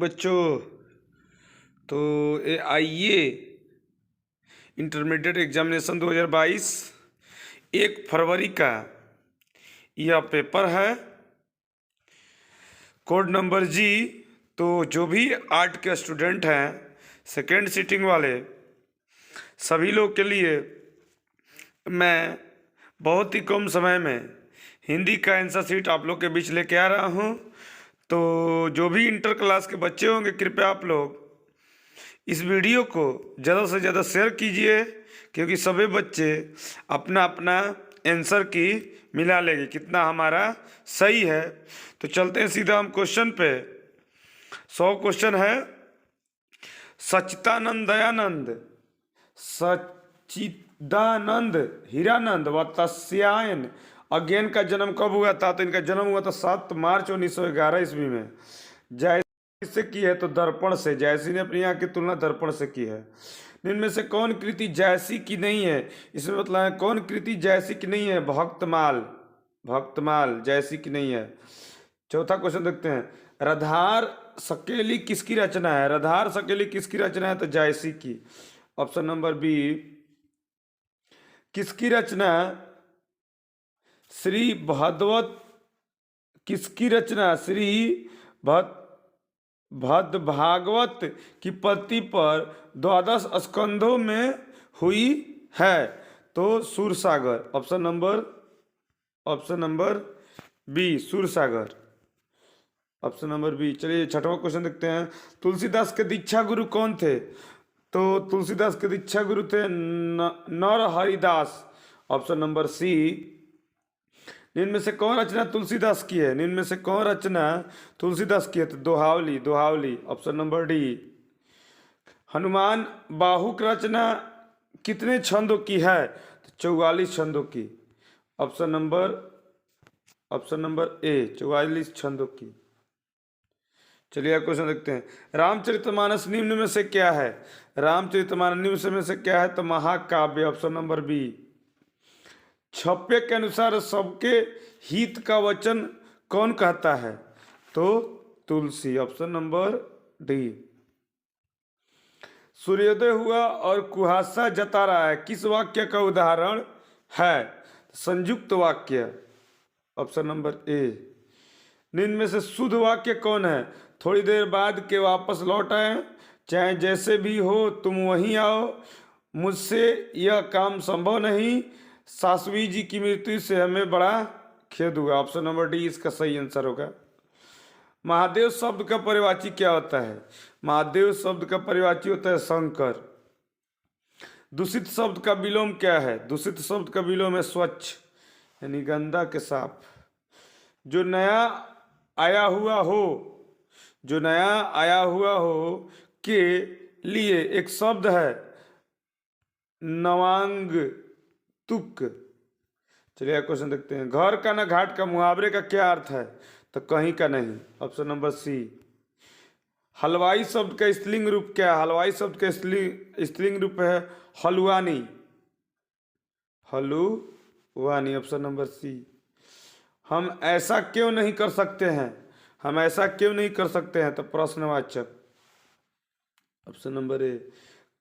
बच्चों। तो ये आइए इंटरमीडिएट एग्जामिनेशन 2022 1 फरवरी का यह पेपर है। कोड नंबर जी। तो जो भी आर्ट के स्टूडेंट हैं सेकेंड सीटिंग वाले सभी लोग के लिए मैं बहुत ही कम समय में हिंदी का आंसर शीट आप लोग के बीच लेके आ रहा हूँ। तो जो भी इंटर क्लास के बच्चे होंगे कृपया आप लोग इस वीडियो को ज़्यादा से ज़्यादा शेयर कीजिए, क्योंकि सभी बच्चे अपना अपना आंसर की मिला लेंगे कितना हमारा सही है। तो चलते हैं सीधा हम क्वेश्चन पे। 100 क्वेश्चन है। सच्चिदानंद दयानंद सच्चिदानंद हीरानंद व तस्यायन अज्ञान का जन्म कब हुआ था? तो इनका जन्म हुआ था 7 मार्च 1911 ईस्वी में। जयसी से की है तो दर्पण से। जयसी ने अपनी आँख की तुलना दर्पण से की है। इनमें से कौन कृति जयसी की नहीं है? इसमें मतलब है कौन कृति जयसी की नहीं है? भक्तमाल। भक्तमाल जयसी की नहीं है। चौथा क्वेश्चन देखते हैं। राधार सकेली किसकी रचना है? राधार सकेली किसकी रचना है? तो जयसी की। Option number B. किसकी रचना? श्री भगवत किसकी रचना? श्री भद भागवत की पत्ति पर 12 स्कंधों में हुई है। तो Sursagar. Option number B Sursagar. Option number B. चलिए छठवां क्वेश्चन देखते हैं। तुलसीदास के दीक्षा गुरु कौन थे? तो तुलसीदास के दीक्षा गुरु थे नरहरिदास। ऑप्शन नंबर सी। निम्न में से कौन रचना तुलसीदास की है? निम्न में से कौन रचना तुलसीदास की है? तो Dohavali. Dohavali. Option number D. Hanuman Bahuk रचना कितने छंदों की है? तो 44 छंदों की। ऑप्शन नंबर ए 44 छंदों की। चलिए क्वेश्चन देखते हैं। रामचरितमानस निम्न में से क्या है? रामचरितमानस निम्न में से क्या है? तो महाकाव्य। Option number B. छप्पे के अनुसार सबके हित का वचन कौन कहता है? तो तुलसी। Option number D. सूर्योदय हुआ और कुहासा जता रहा है किस वाक्य का उदाहरण है? संयुक्त वाक्य। ऑप्शन नंबर ए। निम्न में से शुद्ध वाक्य कौन है? थोड़ी देर बाद के वापस लौट आए, चाहे जैसे भी हो तुम वहीं आओ, मुझसे यह काम संभव नहीं, सासवी जी की मृत्यु से हमें बड़ा खेद हुआ। ऑप्शन नंबर डी इसका सही आंसर होगा। महादेव शब्द का परिवाची क्या होता है? महादेव शब्द का परिवाची होता है शंकर। दूषित शब्द का विलोम क्या है? दूषित शब्द का विलोम है स्वच्छ, यानी गंदा के साफ। जो नया आया हुआ हो के लिए एक शब्द है नवांग तुक। चलिए क्वेश्चन देखते हैं। घर का न घाट का मुहावरे का क्या अर्थ है? तो कहीं का नहीं। Option number C. हलवाई शब्द का स्त्रीलिंग रूप क्या है? हलवाई शब्द का स्त्रीलिंग रूप है हलुआनी। हलुआनी। ऑप्शन नंबर सी। हम ऐसा क्यों नहीं कर सकते हैं? हम ऐसा क्यों नहीं कर सकते हैं? तो प्रश्नवाचक। ऑप्शन नंबर ए।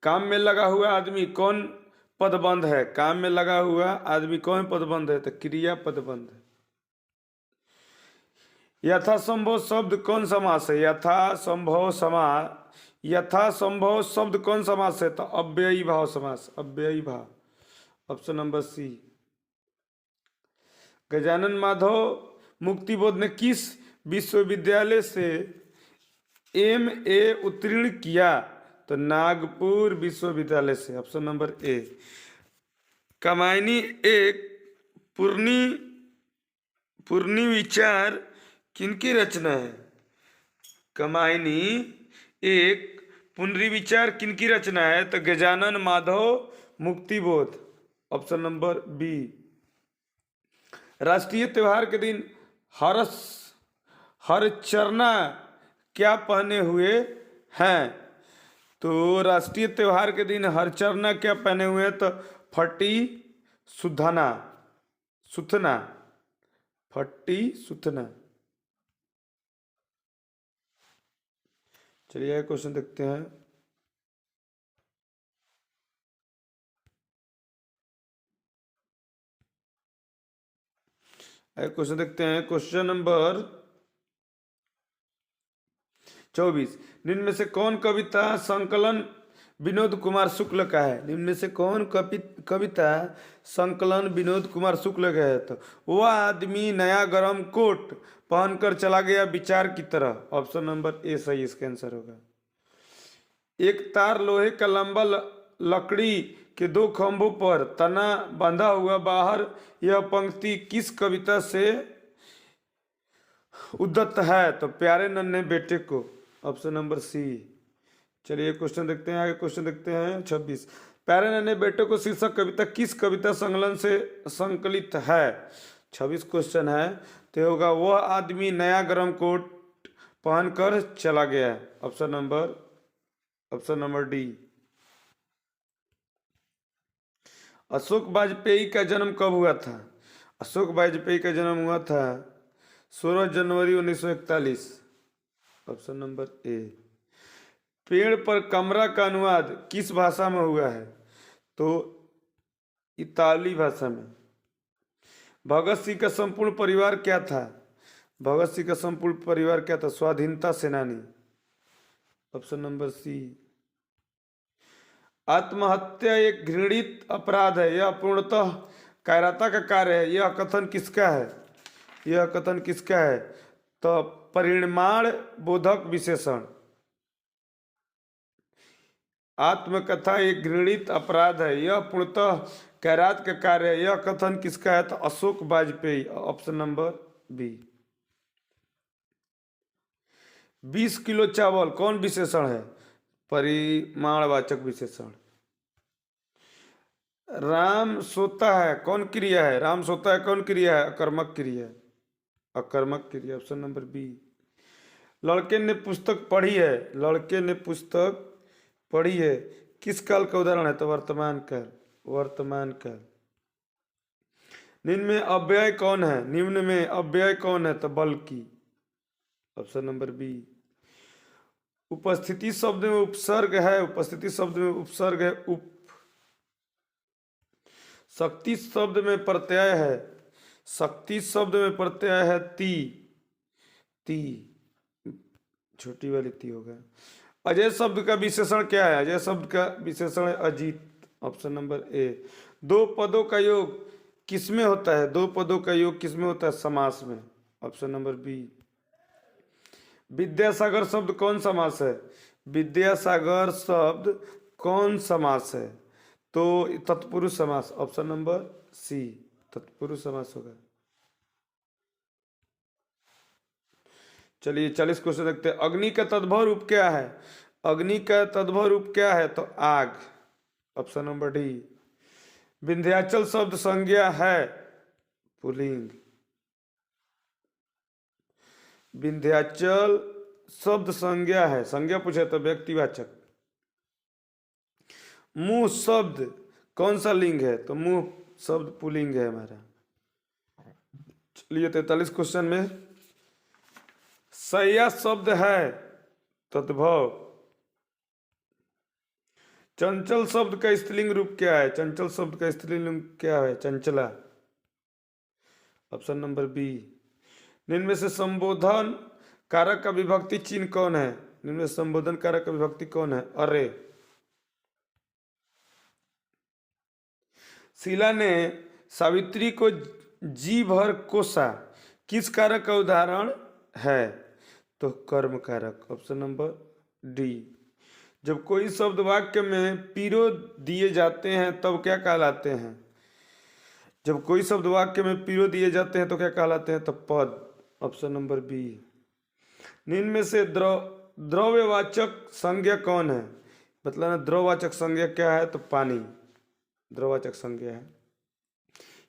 काम में लगा हुआ आदमी कौन पदबंध है? काम में लगा हुआ आदमी कौन पदबंध है? तो क्रिया पदबंध है। यथासंभव शब्द कौन समास है? यथासंभव शब्द कौन समास है? तो अव्ययी भाव समास। अव्ययी भाव। Option number C. Gajanan Madhav Muktibodh ने किस विश्वविद्यालय से MA उत्तीर्ण किया? तो नागपुर विश्वविद्यालय से। ऑप्शन नंबर ए। कामायनी एक पूर्णी विचार किनकी रचना है? कामायनी एक पुनर्विचार किनकी रचना है? तो Gajanan Madhav Muktibodh. Option number B. राष्ट्रीय त्योहार के दिन हरचरना क्या पहने हुए हैं? तो राष्ट्रीय त्योहार के दिन हरचरना क्या पहने हुए हैं? तो फटी सुथना। फटी सुथना। चलिए क्वेश्चन देखते हैं। क्वेश्चन देखते हैं, क्वेश्चन नंबर 24। निम्न में से कौन कविता संकलन विनोद कुमार शुक्ल का है? निम्न में से कौन कविता संकलन विनोद कुमार शुक्ल का है? तो वह आदमी नया गरम कोट पहनकर चला गया विचार की तरह। ऑप्शन नंबर ए सही इसका आंसर होगा। एक तार लोहे का लंबा लकड़ी के दो खंभों पर तना बंधा हुआ बाहर, यह पंक्ति किस कविता से उद्धत है? तो प्यारे नन्हे बेटे को। Option number C. चलिए क्वेश्चन देखते हैं, आगे क्वेश्चन देखते हैं 26। प्यारे नन्हे बेटे को शीर्षक कविता किस कविता संकलन से संकलित है? 26 क्वेश्चन है, तो होगा वह आदमी नया गरम कोट पहनकर चला गया। Option number D. Ashok Vajpayee का जन्म कब हुआ था? अशोक वाजपेयी का जन्म हुआ था 16 जनवरी 1941। ऑप्शन नंबर ए। पेड़ पर कमरा का अनुवाद किस भाषा में हुआ है? तो इतालवी भाषा में। भगत सिंह का संपूर्ण परिवार क्या था? भगत सिंह का संपूर्ण परिवार क्या था? स्वाधीनता सेनानी। Option number C. आत्महत्या एक घृणित अपराध है, यह पूर्णतः कायरता का कार्य है, यह कथन किसका है? यह कथन किसका है? तो परिमाण बोधक विशेषण। आत्मकथा एक घृणित अपराध है, यह पूर्णतः कायरात का कार्य है, यह कथन किसका है? तो Ashok Vajpeyi. Option number B. 20 kilo चावल कौन विशेषण है? परिमाणवाचक विशेषण। राम सोता है कौन क्रिया है? राम सोता है कौन क्रिया है? अकर्मक क्रिया। अकर्मक क्रिया। Option number B. लड़के ने पुस्तक पढ़ी है, लड़के ने पुस्तक पढ़ी है किस काल का उदाहरण है? तो वर्तमान काल। वर्तमान काल। निम्न में अव्यय कौन है? निम्न में अव्यय कौन है? तो बल्कि। Option number B. उपस्थिति शब्द में उपसर्ग है, उपस्थिति शब्द में उपसर्ग है उप। शक्ति शब्द में प्रत्यय है, शक्ति शब्द में प्रत्यय है ती। ती छोटी वाली ती होगा। अजय शब्द का विशेषण क्या है? अजय शब्द का विशेषण है अजीत। ऑप्शन नंबर ए। दो पदों का योग किसमें होता है? दो पदों का योग किसमें होता है? समास में। Option number B. विद्यासागर शब्द कौन समास है? विद्यासागर शब्द कौन समास है? तो तत्पुरुष समास। ऑप्शन नंबर सी, तत्पुरुष समास होगा। चलिए 40 क्वेश्चन देखते हैं। अग्नि का तद्भव रूप क्या है? अग्नि का तद्भव रूप क्या है? तो आग। Option number D. विंध्याचल शब्द संज्ञा है पुल्लिंग। विंध्याचल शब्द संज्ञा है, संज्ञा पूछे तो व्यक्तिवाचक। मुंह शब्द कौन सा लिंग है? तो मुंह शब्द पुल्लिंग है हमारा। चलिए 43 क्वेश्चन में सैया शब्द है तद्भव। चंचल शब्द का स्त्रीलिंग रूप क्या है? चंचल शब्द का स्त्रीलिंग रूप क्या है? चंचला। Option number B. निम्न में से संबोधन कारक का विभक्ति चिन्ह कौन है? निम्न में संबोधन कारक का विभक्ति कौन है? अरे। शीला ने सावित्री को जी भर कोसा किस कारक का उदाहरण है? तो कर्म कारक। Option number D. जब कोई शब्द वाक्य में पीरो दिए जाते हैं तब क्या कहलाते हैं? जब कोई शब्द वाक्य में पीरो दिए जाते हैं तो क्या कहलाते हैं? तो पद। Option number B. निम्न में से द्रव्यवाचक संज्ञा कौन है? मतलब द्रववाचक संज्ञा क्या है? तो पानी द्रववाचक संज्ञा है।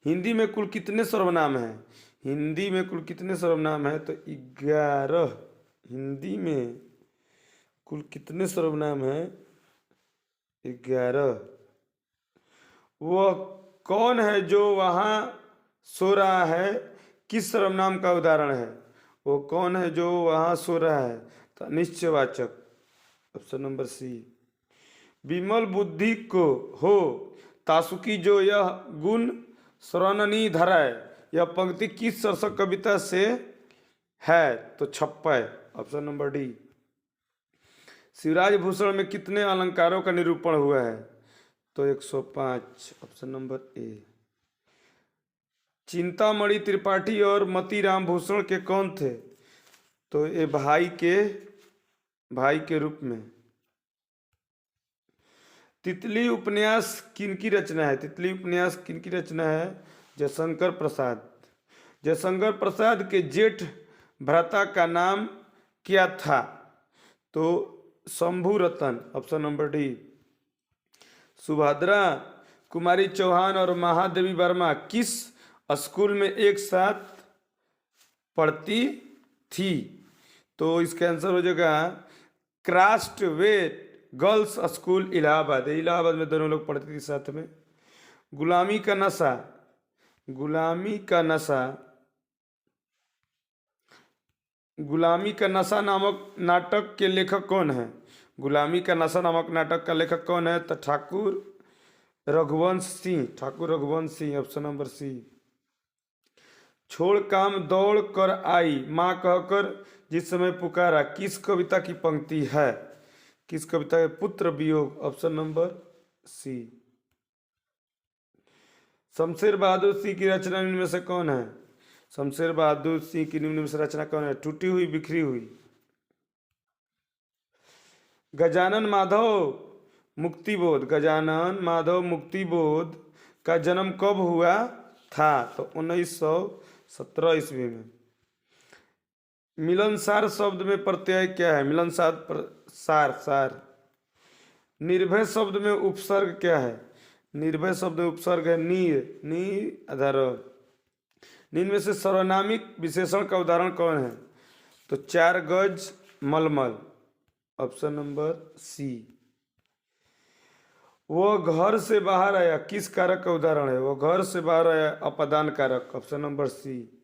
हिंदी में कुल कितने सर्वनाम हैं? हिंदी में कुल कितने सर्वनाम है? तो 11। हिंदी में कुल कितने सर्वनाम हैं? 11। वह कौन है जो वहां सो रहा है किस सर्वनाम का उदाहरण है? वो कौन है जो वहां सो रहा है? तो निश्चयवाचक। ऑप्शन नंबर सी। विमल बुद्धि को हो तासुकी जो यह गुण स्वर्णनी धराय, यह पंक्ति किस शीर्षक कविता से है? तो छप्पय, option number D. Shivraj Bhushan में कितने अलंकारों का निरूपण हुआ है? तो 105, option number A. Chintamani Tripathi और मोतीराम भूषण के कौन थे? तो ये भाई के रूप में। तितली उपन्यास किनकी रचना है? तितली उपन्यास किनकी रचना है? जयशंकर प्रसाद। जयशंकर प्रसाद के जेठ भ्राता का नाम क्या था? तो शंभू रतन, option number D. Subhadra Kumari Chauhan और महादेवी वर्मा किस स्कूल में एक साथ पढ़ती थी? तो इसका आंसर हो जाएगा क्राफ्टवेट गर्ल्स स्कूल इलाहाबाद। इलाहाबाद में दोनों लोग पढ़ते थे साथ में। गुलामी का नशा, गुलामी का नशा, गुलामी का नशा नामक नाटक के लेखक कौन है? गुलामी का नशा नामक नाटक का लेखक कौन है? तो Thakur Raghuvansh Singh, Thakur Raghuvansh Singh, option number C. छोड़ काम दौड़ कर आई माँ कहकर जिस समय पुकारा, किस कविता की पंक्ति है? किस कविता के? पुत्र वियोग, ऑप्शन नंबर सी। शमशेर बहादुर सिंह की रचना निम्न में से कौन है? शमशेर बहादुर सिंह की निम्न में से रचना कौन है? टूटी हुई बिखरी हुई। गजानन माधव मुक्तिबोध, गजानन माधव मुक्तिबोध का जन्म कब हुआ था? तो 1917 ईस्वी में। मिलनसार शब्द में प्रत्यय क्या है? मिलनसार सार। निर्भय शब्द में उपसर्ग क्या है? निर्भय शब्द में उपसर्ग है नीर आधार। निम्न में से सर्वनामिक विशेषण का उदाहरण कौन है? तो 4 गज मलमल, ऑप्शन नंबर सी। वो घर से बाहर आया किस कारक का उदाहरण है? वो घर से बाहर आया अपादान कारक, ऑप्शन नंबर सी।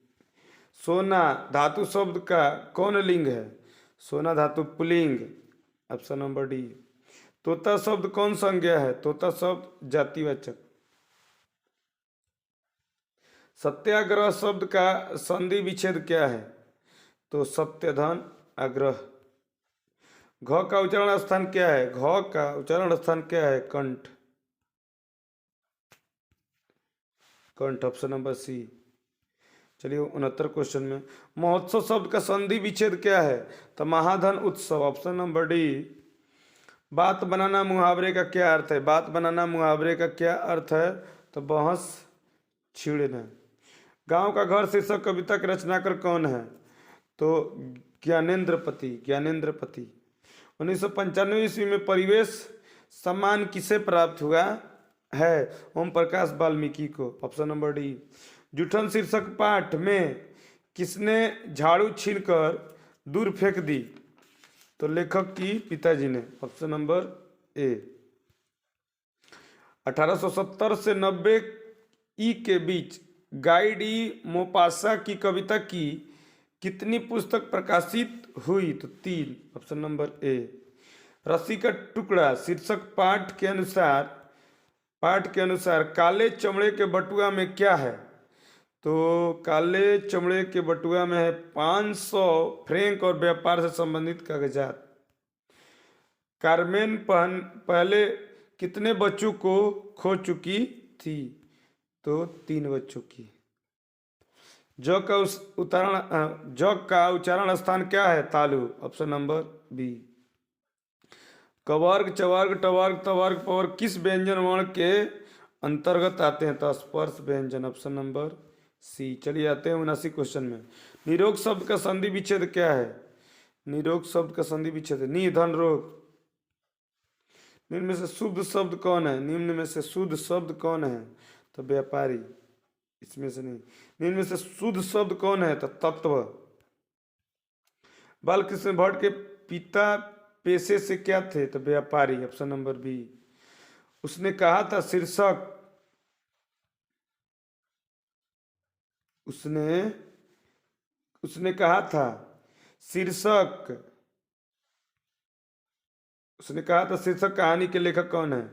सोना धातु शब्द का कौन लिंग है? सोना धातु पुल्लिंग, ऑप्शन नंबर डी। तोता शब्द कौन संज्ञा है? तोता शब्द जातिवाचक। सत्याग्रह शब्द का संधि विच्छेद क्या है? तो सत्यधन आग्रह। घ का उच्चारण स्थान क्या है? घ का उच्चारण स्थान क्या है? कंठ, कंठ, ऑप्शन नंबर सी। चलिए 69 क्वेश्चन में महोत्सव शब्द का संधि विच्छेद क्या है? तो महाधन उत्सव, ऑप्शन नंबर डी। बात बनाना मुहावरे का क्या अर्थ है? बात बनाना मुहावरे का क्या अर्थ है? तो बहस छिड़ना। गांव का घर शीर्षक कविता के रचनाकार कौन है? तो ज्ञानेंद्रपति, ज्ञानेंद्रपति। 1995 ईस्वी में परिवेश सम्मान किसे प्राप्त हुआ है? ओम प्रकाश वाल्मीकि को, ऑप्शन नंबर डी। जूठन शीर्षक पाठ में किसने झाड़ू छीनकर दूर फेंक दी? तो लेखक की पिताजी ने, ऑप्शन नंबर ए। 1870 से 90 ई के बीच गाई डी मोपासा की कविता की कितनी पुस्तक प्रकाशित हुई? तो 3, ऑप्शन नंबर ए। रस्सी का टुकड़ा शीर्षक पाठ के अनुसार काले चमड़े के बटुआ में क्या है? तो काले चमड़े के बटुआ में है 500 फ्रैंक और व्यापार से संबंधित कागजात। कार्मेन पहले कितने बच्चों को खो चुकी थी? तो 3 बच्चों की। ज का उच्चारण स्थान क्या है? तालु, ऑप्शन नंबर बी। कवर्ग चवर्ग टवर्ग तवर्ग पवर्ग किस व्यंजन वर्ण के अंतर्गत आते हैं? तो स्पर्श व्यंजन, ऑप्शन नंबर सी। चलिए आते हैं 79 क्वेश्चन में। निरोग शब्द का संधि विच्छेद क्या है? निरोग शब्द का संधि विच्छेद निधन रोग। निम्न में से शुद्ध शब्द कौन है? निम्न में से शुद्ध शब्द कौन है? तो व्यापारी, इसमें से नहीं। निम्न में से शुद्ध शब्द कौन है? तो तत्व। बालकृष्ण भट्ट के पिता पेशे से क्या थे? तो व्यापारी, ऑप्शन नंबर बी। उसने कहा था शीर्षक, उसने कहा था शीर्षक उसने कहा था शीर्षक कहानी के लेखक कौन है?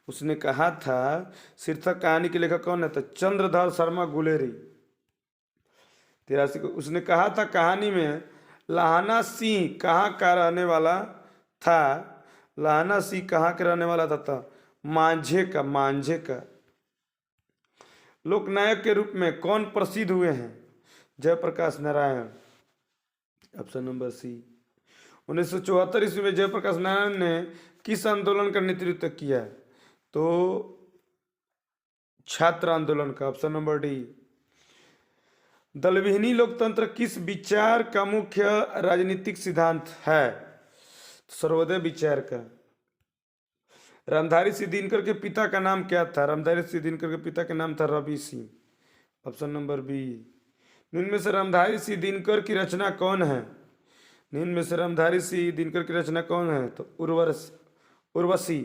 उसने कहा था शीर्षक कहानी के लेखक कौन है? तो चंद्रधर शर्मा गुलेरी। 83 को उसने कहा था कहानी में लाहना सिंह कहाँ का रहने वाला था? लाहना सिंह कहाँ के रहने वाला था? मांझे का। लोकनायक के रूप में कौन प्रसिद्ध हुए हैं? Jayaprakash Narayan. Option number C. 1974 ईस्वी में जयप्रकाश नारायण ने किस आंदोलन का नेतृत्व किया? तो छात्र आंदोलन का। Option number D. दलविहीनी लोकतंत्र किस विचार का मुख्य राजनीतिक सिद्धांत है? सर्वोदय विचार का। रामधारी सिंह दिनकर के पिता का नाम क्या था? रामधारी सिंह दिनकर के पिता का नाम था Ravi Singh. Option number B. निम्न में से रामधारी सिंह दिनकर की रचना कौन है? निम्न में से रामधारी सिंह दिनकर की रचना कौन है? तो उर्वशी।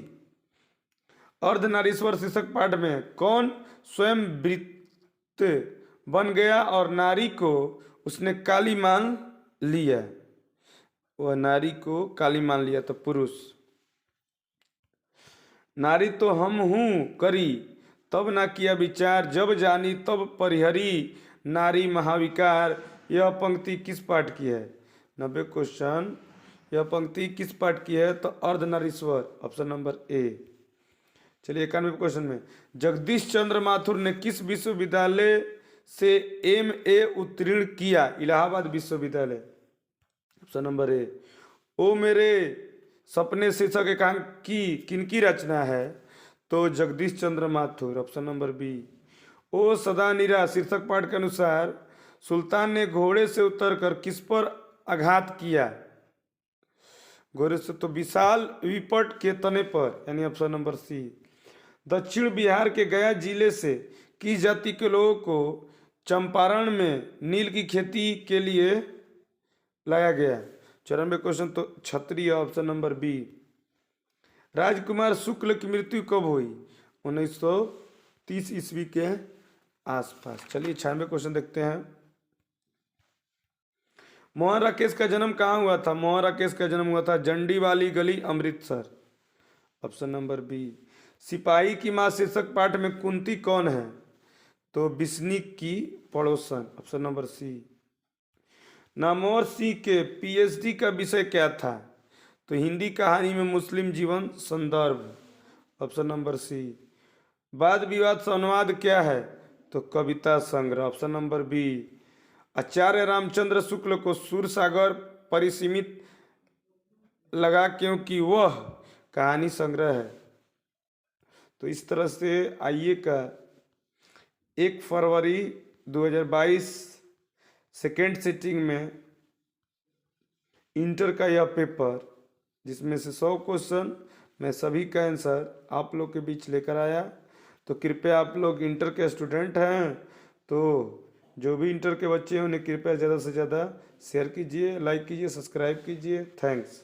अर्धनारीश्वर शीर्षक पाठ में कौन स्वयं वृत्त बन गया और नारी को उसने काली मान लिया? वह नारी को काली मान लिया। तो पुरुष। नारी तो हम हूँ करी तब ना किया विचार, जब जानी तब परिहरी नारी महाविकार। यह पंक्ति किस पाठ की है? 90 क्वेश्चन। यह पंक्ति किस पाठ की है? तो अर्धनारीश्वर। ऑप्शन नंबर ए। चलिए 91 क्वेश्चन में जगदीश चंद्र माथुर ने किस विश्वविद्यालय से MA उत्तीर्ण किया? इलाहाबाद विश्वविद्यालय। ऑप्शन नंबर ए। ओ मेरे सपने शीर्षक एकांकी किनकी रचना है? तो Jagdish Chandra Mathur. Option number B. ओ सदा निरा शीर्षक पाठ के अनुसार सुल्तान ने घोड़े से उतरकर किस पर आघात किया? घोड़े से तो विशाल विपट के तने पर, यानी ऑप्शन नंबर सी। दक्षिण बिहार के गया जिले से किस जाति के लोगों को चंपारण में नील की खेती के लिए लाया गया? 94 क्वेश्चन। तो क्षत्रिय। Option number B. Rajkumar Shukla की मृत्यु कब हुई? 1930 ईस्वी के आसपास। चलिए 96 क्वेश्चन देखते हैं। मोहन राकेश का जन्म कहाँ हुआ था? मोहन राकेश का जन्म हुआ था जंडी वाली गली, अमृतसर। Option number B. सिपाही की मां शीर्षक पाठ में कुंती कौन है? तो बिस्नी की पड़ोसन। Option number C. Namvar Singh के PhD का विषय क्या था? तो हिंदी कहानी में मुस्लिम जीवन संदर्भ। Option number C. वाद विवाद से अनुवाद क्या है? तो कविता संग्रह। Option number B. Acharya Ramchandra Shukla को सूरसागर परिसीमित लगा क्योंकि वह कहानी संग्रह है। तो इस तरह से आइए का 1 फरवरी 2022 सेकेंड सिटिंग में इंटर का यह पेपर, जिसमें से 100 क्वेश्चन मैं सभी का आंसर आप लोग के बीच लेकर आया। तो कृपया आप लोग इंटर के स्टूडेंट हैं तो जो भी इंटर के बच्चे हैं उन्हें कृपया ज़्यादा से ज़्यादा शेयर कीजिए, लाइक कीजिए, सब्सक्राइब कीजिए। थैंक्स।